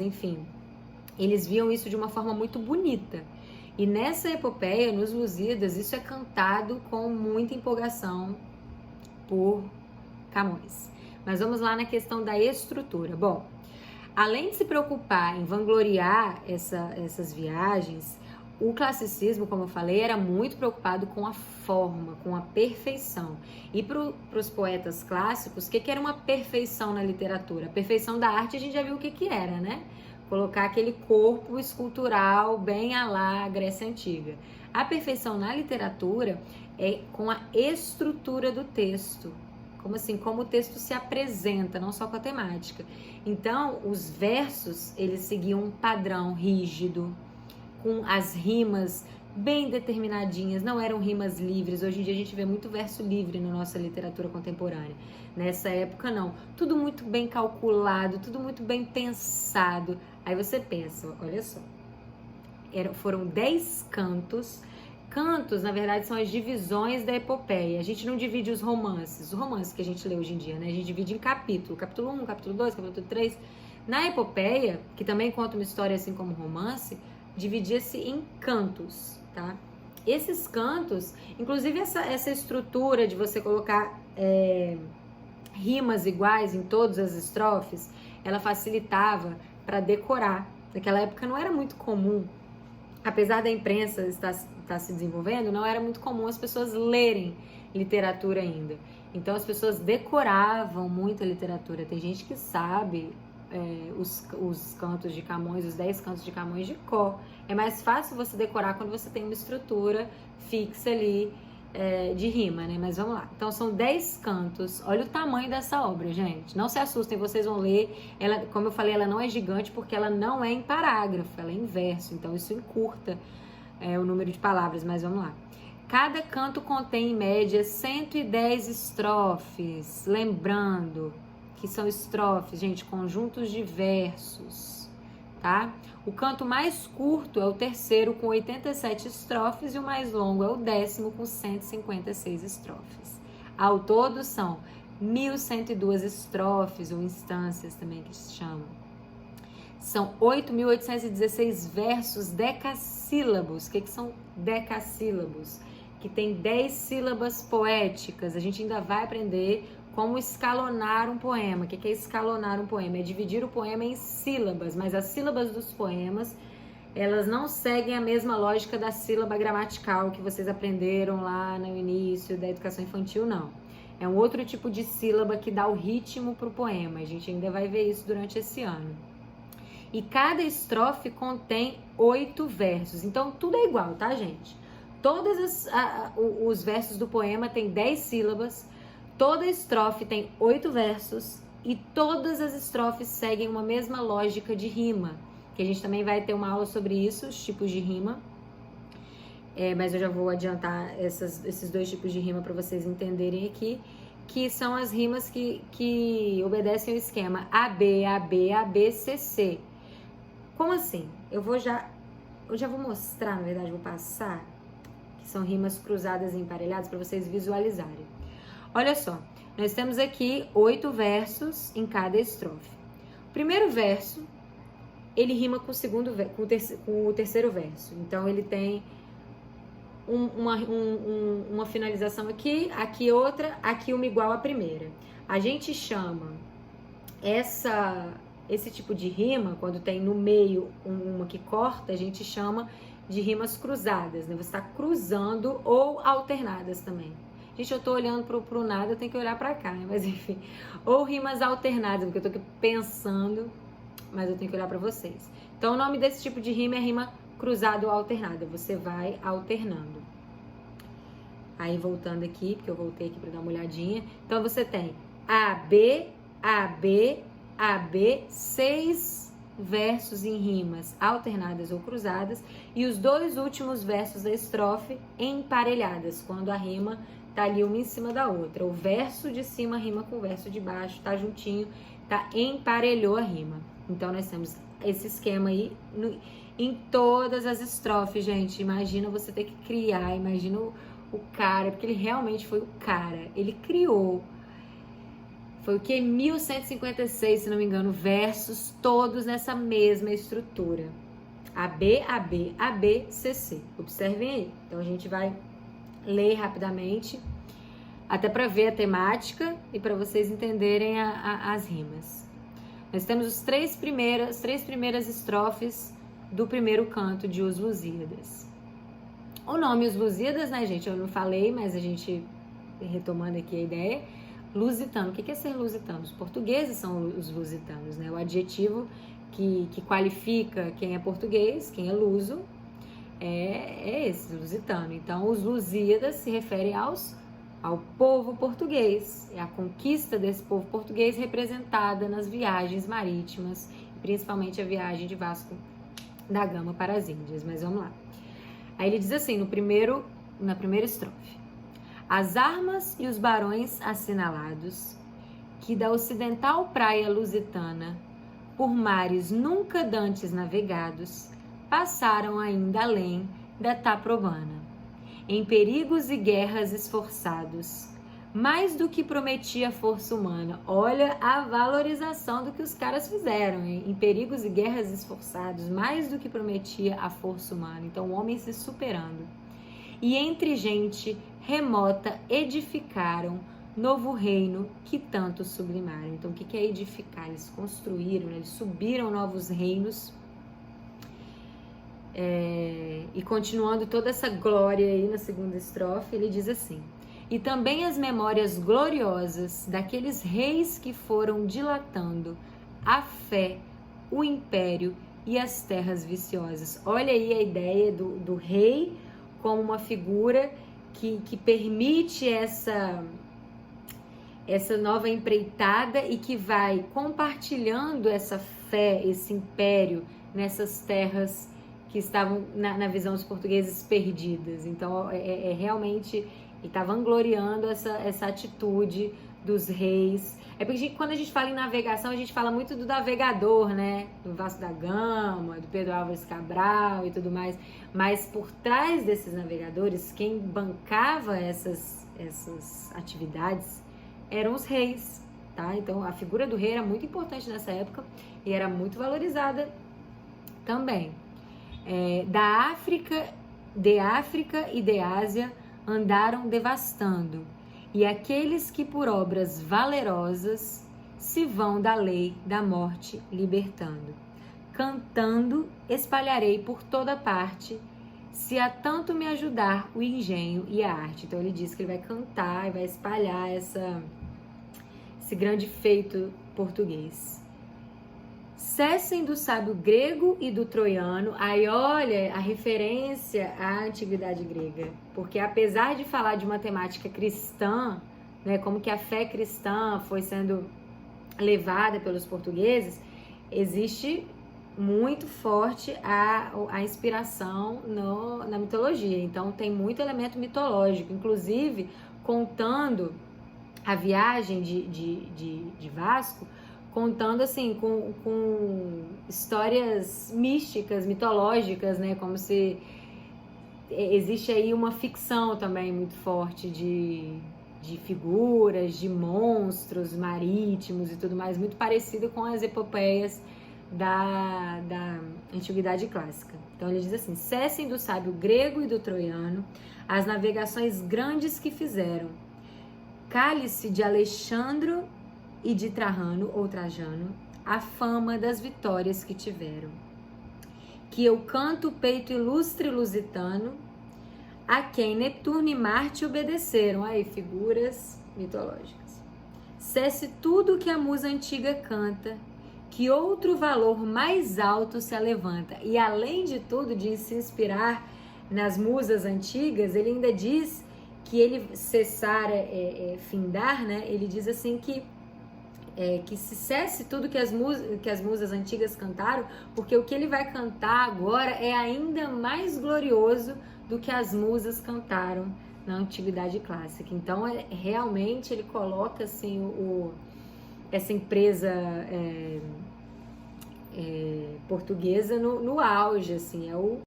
enfim, eles viam isso de uma forma muito bonita. E nessa epopeia, nos Lusíadas, isso é cantado com muita empolgação por Camões. Mas vamos lá na questão da estrutura. Bom, além de se preocupar em vangloriar essas viagens, o classicismo, como eu falei, era muito preocupado com a forma, com a perfeição. E para os poetas clássicos, o que era uma perfeição na literatura? A perfeição da arte a gente já viu o que era, né? Colocar aquele corpo escultural bem à la Grécia Antiga. A perfeição na literatura é com a estrutura do texto. Como assim? Como o texto se apresenta, não só com a temática. Então, os versos, eles seguiam um padrão rígido, com as rimas bem determinadinhas, não eram rimas livres. Hoje em dia a gente vê muito verso livre na nossa literatura contemporânea. Nessa época não, tudo muito bem calculado, tudo muito bem pensado. Aí você pensa, olha só, foram 10 cantos. Cantos, na verdade, são as divisões da epopeia. A gente não divide os romances que a gente lê hoje em dia, né? A gente divide em capítulo 1, capítulo 2, capítulo 3. Na epopeia, que também conta uma história assim como romance, dividia-se em cantos, tá? Esses cantos, inclusive essa estrutura de você colocar rimas iguais em todas as estrofes, ela facilitava para decorar. Naquela época não era muito comum, apesar da imprensa estar se desenvolvendo, não era muito comum as pessoas lerem literatura ainda. Então as pessoas decoravam muito a literatura. Tem gente que sabe os cantos de Camões, os 10 cantos de Camões de cor. É mais fácil você decorar quando você tem uma estrutura fixa ali de rima, né? Mas vamos lá. Então são 10 cantos. Olha o tamanho dessa obra, gente. Não se assustem, vocês vão ler. Ela, como eu falei, ela não é gigante porque ela não é em parágrafo, ela é em verso. Então isso encurta o número de palavras, mas vamos lá. Cada canto contém, em média, 110 estrofes. Lembrando que são estrofes, gente, conjuntos de versos, tá? O canto mais curto é o terceiro, com 87 estrofes, e o mais longo é o 10º, com 156 estrofes. Ao todo, são 1.102 estrofes, ou instâncias também que se chamam. São 8.816 versos decassílabos. O que são decassílabos? Que tem 10 sílabas poéticas. A gente ainda vai aprender como escalonar um poema. O que é escalonar um poema? É dividir o poema em sílabas, mas as sílabas dos poemas, elas não seguem a mesma lógica da sílaba gramatical que vocês aprenderam lá no início da educação infantil, não. É um outro tipo de sílaba que dá o ritmo para o poema. A gente ainda vai ver isso durante esse ano. E cada estrofe contém 8 versos. Então, tudo é igual, tá, gente? Todos os versos do poema têm 10 sílabas. Toda estrofe tem 8 versos. E todas as estrofes seguem uma mesma lógica de rima. Que a gente também vai ter uma aula sobre isso, os tipos de rima. Mas eu já vou adiantar esses 2 tipos de rima para vocês entenderem aqui. Que são as rimas que obedecem ao esquema AB, AB, AB, CC. Como assim? Eu já vou mostrar, na verdade, vou passar, que são rimas cruzadas e emparelhadas para vocês visualizarem. Olha só, nós temos aqui 8 versos em cada estrofe. O primeiro verso, ele rima com o terceiro verso. Então, ele tem uma finalização aqui outra, aqui uma igual à primeira. A gente chama esse tipo de rima, quando tem no meio uma que corta, a gente chama de rimas cruzadas, né? Você está cruzando, ou alternadas também. Gente, eu tô olhando pro nada, eu tenho que olhar para cá, né? Mas enfim, ou rimas alternadas, porque eu tô aqui pensando, mas eu tenho que olhar para vocês. Então, o nome desse tipo de rima é rima cruzada ou alternada. Você vai alternando. Aí, voltando aqui, porque eu voltei aqui para dar uma olhadinha. Então, você tem AB, AB, AB, 6 versos em rimas alternadas ou cruzadas, e os 2 últimos versos da estrofe emparelhadas, quando a rima tá ali uma em cima da outra. O verso de cima rima com o verso de baixo, tá juntinho, tá, emparelhou a rima. Então nós temos esse esquema aí em todas as estrofes, gente. Imagina você ter que criar, imagina o cara, porque ele realmente foi o cara, ele criou. Foi o que? 1156, se não me engano, versos todos nessa mesma estrutura. AB, AB, AB, CC. Observem aí. Então a gente vai ler rapidamente, até para ver a temática e para vocês entenderem as rimas. Nós temos as três primeiras estrofes do primeiro canto de Os Lusíadas. O nome Os Lusíadas, né, gente? Eu não falei, mas a gente, retomando aqui a ideia, lusitano. O que é ser lusitano? Os portugueses são os lusitanos, né? O adjetivo que qualifica quem é português, quem é luso, é esse, lusitano. Então, os Lusíadas se referem ao povo português. É a conquista desse povo português representada nas viagens marítimas, principalmente a viagem de Vasco da Gama para as Índias. Mas vamos lá. Aí ele diz assim, na primeira estrofe: as armas e os barões assinalados, que da ocidental praia lusitana, por mares nunca dantes navegados, passaram ainda além da Taprobana, em perigos e guerras esforçados, mais do que prometia a força humana. Olha a valorização do que os caras fizeram, hein? Em perigos e guerras esforçados, mais do que prometia a força humana. Então o homem se superando. E entre gente remota edificaram novo reino que tanto sublimaram. Então o que é edificar? Eles construíram, né? Eles subiram novos reinos. E continuando toda essa glória aí na segunda estrofe, ele diz assim: e também as memórias gloriosas daqueles reis que foram dilatando a fé, o império e as terras viciosas. Olha aí a ideia do rei como uma figura que permite essa nova empreitada e que vai compartilhando essa fé, esse império nessas terras que estavam, na visão dos portugueses, perdidas. Então, realmente, ele está vangloriando essa atitude dos reis. É porque quando a gente fala em navegação, a gente fala muito do navegador, né? Do Vasco da Gama, do Pedro Álvares Cabral e tudo mais. Mas por trás desses navegadores, quem bancava essas atividades eram os reis, tá? Então, a figura do rei era muito importante nessa época e era muito valorizada também. De África e de Ásia andaram devastando, e aqueles que por obras valerosas se vão da lei da morte libertando. Cantando espalharei por toda parte, se a tanto me ajudar o engenho e a arte. Então ele diz que ele vai cantar e vai espalhar esse grande feito português. Cessem do sábio grego e do troiano. Aí olha a referência à antiguidade grega, porque apesar de falar de uma temática cristã, né, como que a fé cristã foi sendo levada pelos portugueses, existe muito forte a inspiração na mitologia. Então tem muito elemento mitológico, inclusive contando a viagem de Vasco, contando assim com histórias místicas, mitológicas, né? Como se existe aí uma ficção também muito forte de figuras, de monstros marítimos e tudo mais, muito parecido com as epopeias da antiguidade clássica. Então ele diz assim: cessem do sábio grego e do troiano as navegações grandes que fizeram, cale-se de Alexandro e de Trajano ou Trajano a fama das vitórias que tiveram, que eu canto o peito ilustre lusitano, a quem Netuno e Marte obedeceram. Aí, figuras mitológicas. Cesse tudo que a musa antiga canta, que outro valor mais alto se alevanta. E além de tudo, de se inspirar nas musas antigas, ele ainda diz que ele cessar, findar, né? Ele diz assim que se cesse tudo que as musas antigas cantaram, porque o que ele vai cantar agora é ainda mais glorioso do que as musas cantaram na antiguidade clássica. Então, realmente, ele coloca assim, essa empresa portuguesa no auge, assim,